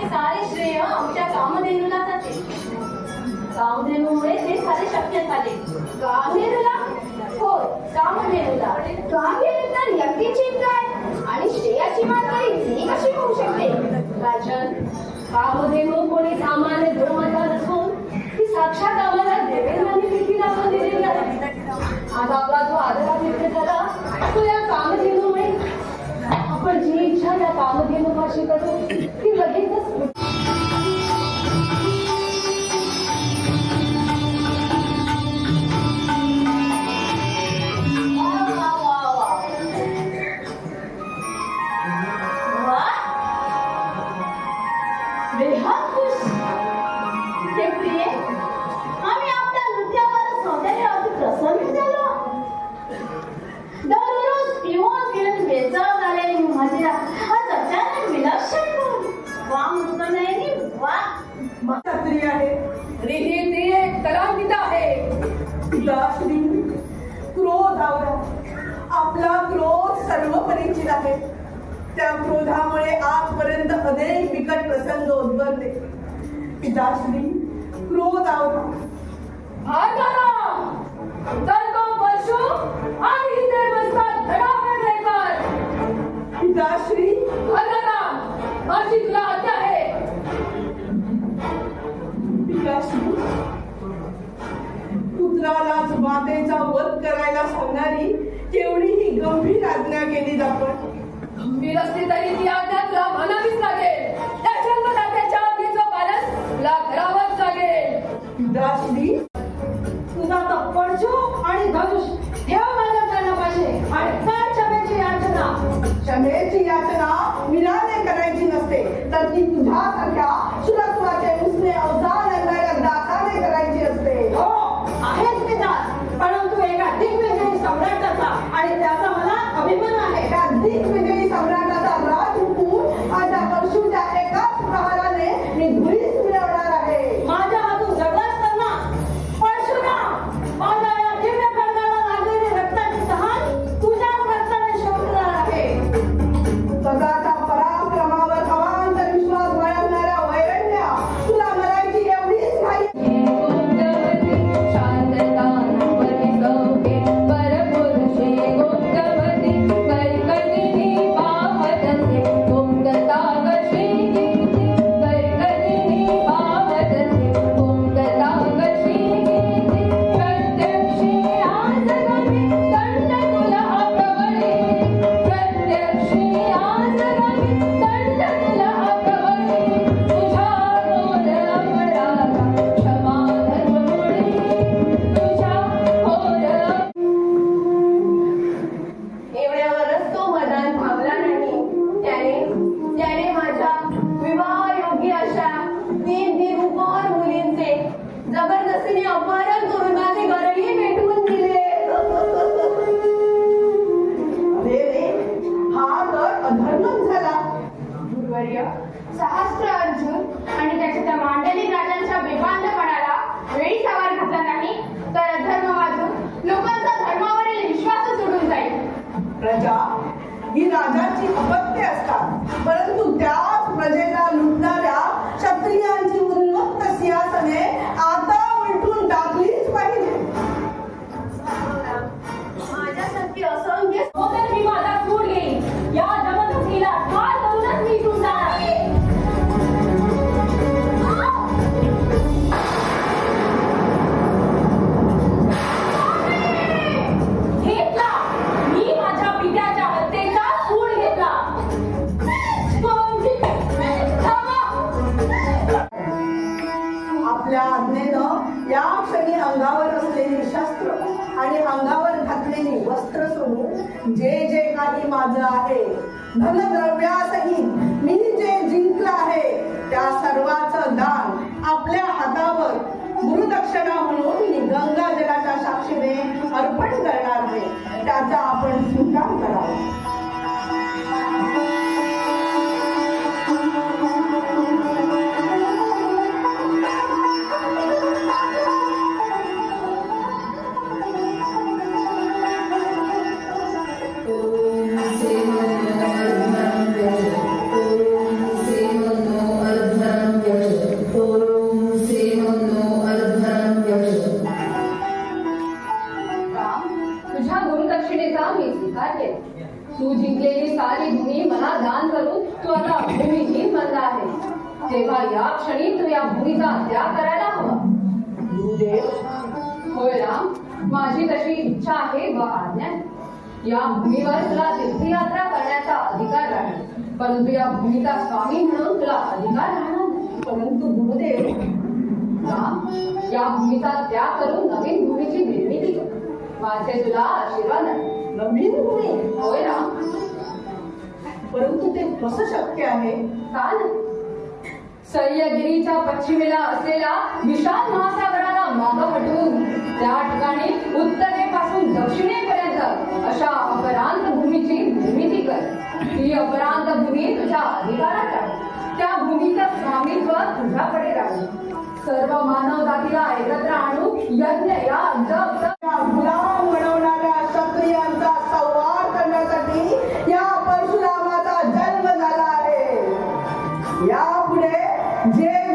ते सारे श्रेय आमच्या कामधेनूला जाते. कामधेनूमुळे ते सारे शक्य झाले. कामधेनूला? हो, कामधेनूला. कामधेनू तर व्यक्तीची काय आणि श्रेयाची मात्र इतकी कशी होऊ शकते? राजन, कामधेनू कोणी सामान्य धर्माचा नसून ती साक्षात आम्हाला देवेंद्रांनी देखील आपण दिलेली आहे. आज आपला जो आदरात निर्णय झाला तो या कामधेनूमुळे. आपण जी इच्छा या कामधेनूपाशी करू ती लगेचच आपला क्रोध सर्व परिचित आहे. त्या क्रोधामुळे आजपर्यंत अनेक बिकट प्रसंग उद्भवले. पिताश्री, क्रोध आवरा. पिताश्री, माझी तुला आज्ञा आहे. पिताश्री, पुत्रालाच मातेचा वध करायला सांगणारी केवढी ही गंभीर आज्ञा केली आपण. गंभीर असली तरी ती आज्ञा तुला मानावीच लागेल. त्या जन्मदात्याच्या आज्ञेचं पालन तुला करावंच लागेल. पिताश्री, तुझा तो परशु आणि धनुष ठेव माझ्या चरणापाशी आणि कर क्षमेची याचना. क्षमेची याचना विनाने करायची नसते, तर ती तुझ्यासारख्या सुरत्वाचे उसने अवसान आणणाऱ्या दाताने करायची असते. हो, आहेच पितात, परंतु एका दिग्विजयी सम्राटाचा आणि त्याचा मला अभिमान आहे. त्या दिग्विजयी सम्राटाचा राज हुकून माझ्या परशुच्या एकाच प्रहाराने मी धुळीस मिळवणार आहे. माझ्या हातून जगला असताना परशुराम, माझ्या या दिव्य खड्गाला लागलेली रक्ताची तहान तुझ्याच रक्ताने शोधणार आहे. स्वतःच्या पराक्रमावर अवांतर विश्वास बाळगणाऱ्या वैरण्या, तुला मरायची एवढीच घाई. जबरदस्तीने अपहरण करून माझे घरही पेटवून दिले. रे, हा तर अधर्मच झाला. गुरुवर्य, सहस्त्र अर्जुन आणि त्याच्या त्या मांडलिक राजांच्या बेबांधपणाला वेळी सवार घातला नाही तर अधर्म वाजून लोकांचा धर्मावरील विश्वासच उडून जाईल. प्रजा ही राजाची अपत्ये असतात, परंतु त्याच प्रजेला लुटणाऱ्या क्षत्रियांची उन्मत्त सिंहासने आता उलटून टाकलीच पाहिजे. माझ्यासारखी असंख्य तर मी माझा सूड घेईन. या जबरदस्तीला ठार करूनच मी इथून जाणार आहे. घेतला मी माझ्या पित्याच्या हत्येचा सूड घेतला. आपल्या आज्ञेनं या क्षणी अंगावर असलेली शस्त्र आणि अंगावर घातलेली वस्त्र सोडून जे जे काही माझं आहे, धनद्रव्यासहित मी जे जिंकलं आहे त्या सर्वाचं दान आपल्या हातावर गुरुदक्षिणा म्हणून मी गंगा जलाच्या साक्षीने अर्पण करणार आहे. त्याचा आपण स्वीकार करावा. ओम तेव्हा या क्षणी तू या भूमीचा त्याग करायला हवा. गुरुदेव, होय राम, माझी तशी इच्छा आहे व आज्ञा आहे. या भूमीवर तुला तीर्थयात्रा करण्याचा अधिकार राहील, परंतु या भूमीचा स्वामी म्हणून तुला अधिकार राहणार नाही. परंतु गुरुदेव, राम, या भूमीचा त्याग करून नवीन भूमीची निर्मिती कर. माझे तुला आशीर्वाद आहे. नवीन भूमी, होय राम. परंतु ते कसं शक्य आहे? का नाही? सह्यागिरीच्या पश्चिमेला असलेला विशाल महासागराला मागं हटवून त्या ठिकाणी उत्तरेपासून दक्षिणेपर्यंत अशा अपरांत भूमीची निर्मिती कर. ही अपरांत भूमी तुझ्या अधिकारात राहील. त्या भूमीचं स्वामित्व तुझ्याकडे राहील. सर्व मानव जातीला एकत्र आणून यज्ञ या जप या गुलाम बनवणाऱ्या क्षत्रियांचा संहार करण्यासाठी या परशुरामाचा जन्म झाला आहे. यापुढे जे